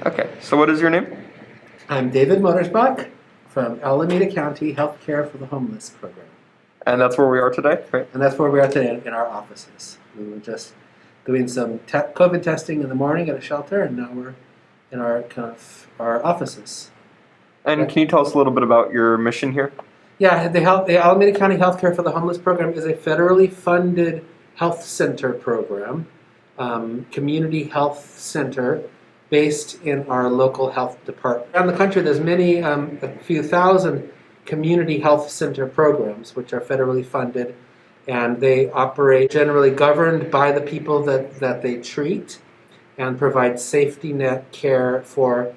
Okay, so what is your name? I'm David Motorsbach from Alameda County Healthcare for the Homeless program. And that's where we are today, right? And that's where we are today in our offices. We were just doing some COVID testing in the morning at a shelter, and now we're in our our offices. And can you tell us a little bit about your mission here? Yeah, the Alameda County Healthcare for the Homeless program is a federally funded health center program, community health center based in our local health department. Around the country, there's a few thousand community health center programs which are federally funded, and they operate generally governed by the people that they treat and provide safety net care for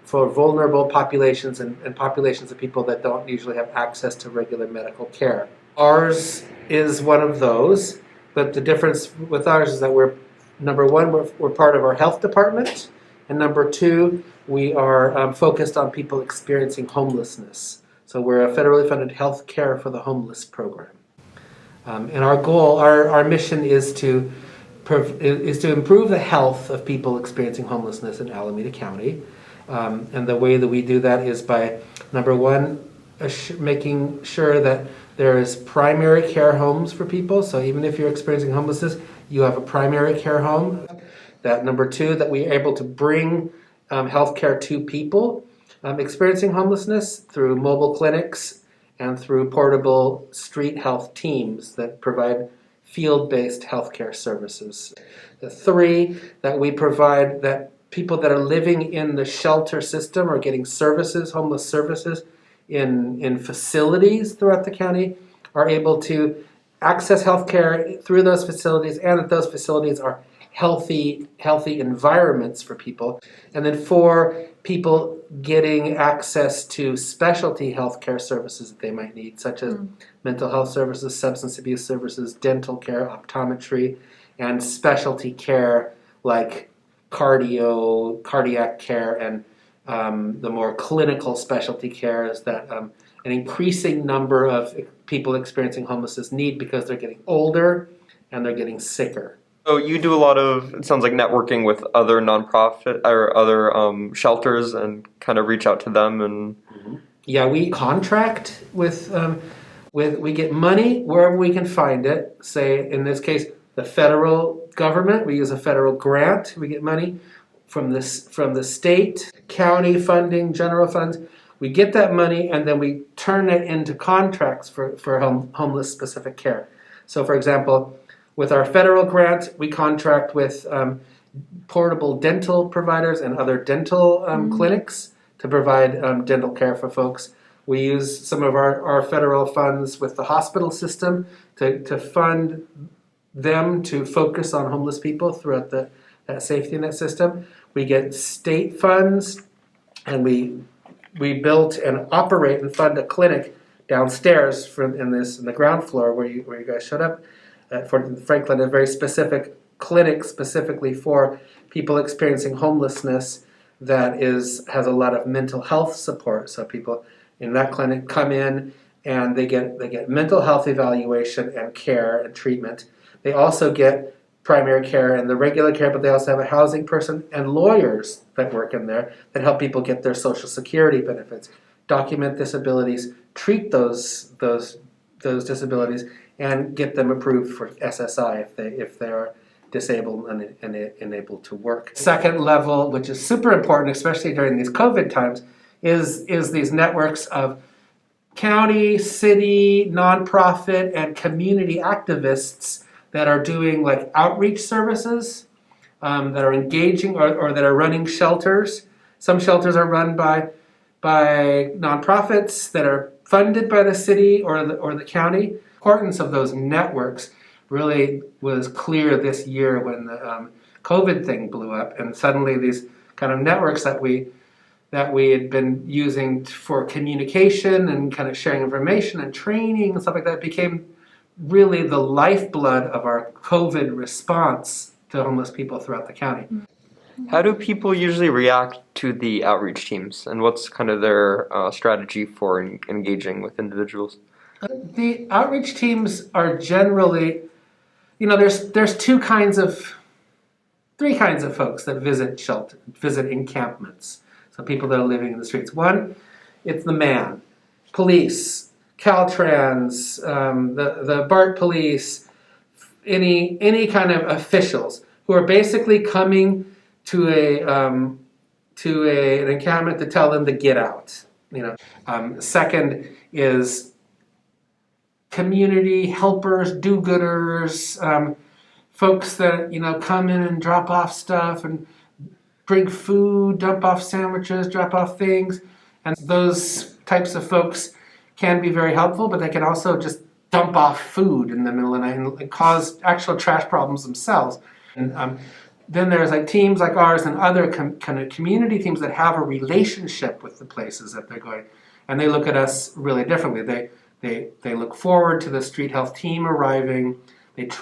vulnerable populations and populations of people that don't usually have access to regular medical care. Ours is one of those, but the difference with ours is that number one, we're part of our health department, and number two, we are focused on people experiencing homelessness. So we're a federally funded health care for the homeless program. And our goal, our mission is to improve the health of people experiencing homelessness in Alameda County. And the way that we do that is by, number one, making sure that there is primary care homes for people. So even if you're experiencing homelessness, you have a primary care home. That number two, that we are able to bring health care to people experiencing homelessness through mobile clinics and through portable street health teams that provide field-based healthcare services. The three, that we provide that people that are living in the shelter system are getting services, homeless services, in facilities throughout the county, are able to access healthcare through those facilities, and that those facilities are healthy environments for people. And then four, people getting access to specialty healthcare services that they might need, such as mental health services, substance abuse services, dental care, optometry, and specialty care like cardiac care, and the more clinical specialty care is that an increasing number of people experiencing homelessness need because they're getting older and they're getting sicker. So you do a lot of, it sounds like, networking with other nonprofit or other shelters and kind of reach out to them and... Yeah, we contract with we get money wherever we can find it. Say, in this case, the federal government, we use a federal grant. We get money from the state, county funding, general funds. We get that money and then we turn it into contracts for homeless specific care. So, for example, with our federal grant, we contract with portable dental providers and other dental clinics to provide dental care for folks. We use some of our federal funds with the hospital system to fund them to focus on homeless people throughout that safety net system. We get state funds, and we built and operate and fund a clinic downstairs in the ground floor where you guys showed up at Fort Franklin, a very specific clinic specifically for people experiencing homelessness that has a lot of mental health support. So people in that clinic come in and they get mental health evaluation and care and treatment. They also get primary care and the regular care, but they also have a housing person and lawyers that work in there that help people get their Social Security benefits, document disabilities, treat those disabilities, and get them approved for SSI if they are disabled and able to work. Second level, which is super important, especially during these COVID times, is these networks of county, city, nonprofit, and community activists that are doing like outreach services, that are engaging or that are running shelters. Some shelters are run by nonprofits that are funded by the city or the county. The importance of those networks really was clear this year when the COVID thing blew up, and suddenly these kind of networks that we had been using for communication and kind of sharing information and training and stuff like that became really the lifeblood of our COVID response to homeless people throughout the county. How do people usually react to the outreach teams, and what's kind of their strategy for engaging with individuals? The outreach teams are generally, there's two kinds of three kinds of folks that visit encampments. So people that are living in the streets. One, it's the man, police, Caltrans, the BART police, any kind of officials who are basically coming to an encampment to tell them to get out. Second is community helpers, do-gooders, folks that come in and drop off stuff and bring food, dump off sandwiches, drop off things, and those types of folks can be very helpful, but they can also just dump off food in the middle of the night and cause actual trash problems themselves. And then there's teams like ours and other kind of community teams that have a relationship with the places that they're going, and they look at us really differently. They look forward to the street health team arriving.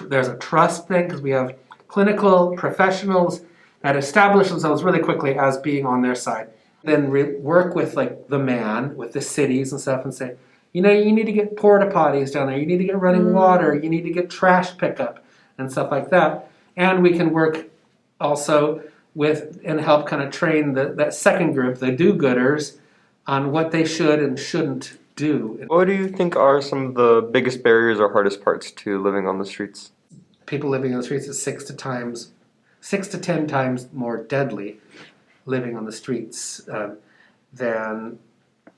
There's a trust thing because we have clinical professionals that establish themselves really quickly as being on their side. Then work with the man, with the cities and stuff, and say, you need to get porta potties down there. You need to get running water. You need to get trash pickup and stuff like that. And we can work also with and help kind of train that second group, the do-gooders, on what they should and shouldn't do. What do you think are some of the biggest barriers or hardest parts to living on the streets? People living on the streets is 6 to 10 times more deadly living on the streets than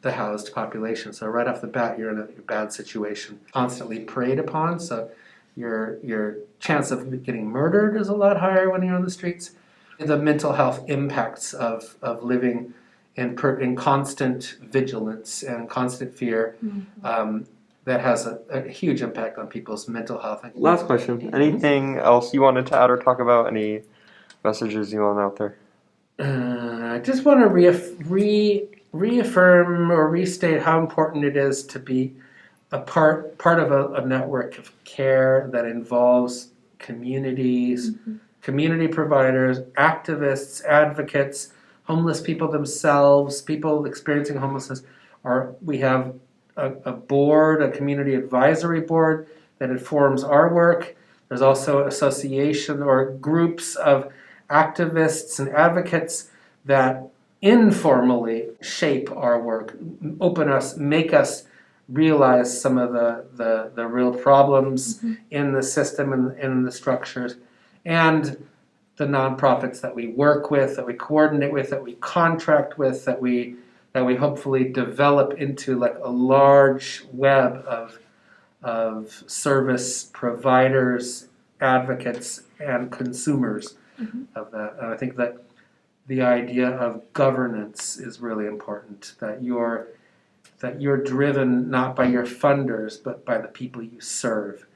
the housed population. So right off the bat, you're in a bad situation. Constantly preyed upon, so your chance of getting murdered is a lot higher when you're on the streets. The mental health impacts of living in constant vigilance and constant fear, that has a huge impact on people's mental health. Last question. Anything else you wanted to add or talk about? Any messages you want out there? I just want to reaffirm or restate how important it is to be a part of a network of care that involves communities, community providers, activists, advocates, homeless people themselves, people experiencing homelessness. We have a board, a community advisory board that informs our work. There's also an association or groups of activists and advocates that informally shape our work, make us realize some of the real problems in the system and in the structures, and the nonprofits that we work with, that we coordinate with, that we contract with, that we hopefully develop into a large web of service providers, advocates, and consumers of that. And I think that the idea of governance is really important, that you're driven not by your funders, but by the people you serve.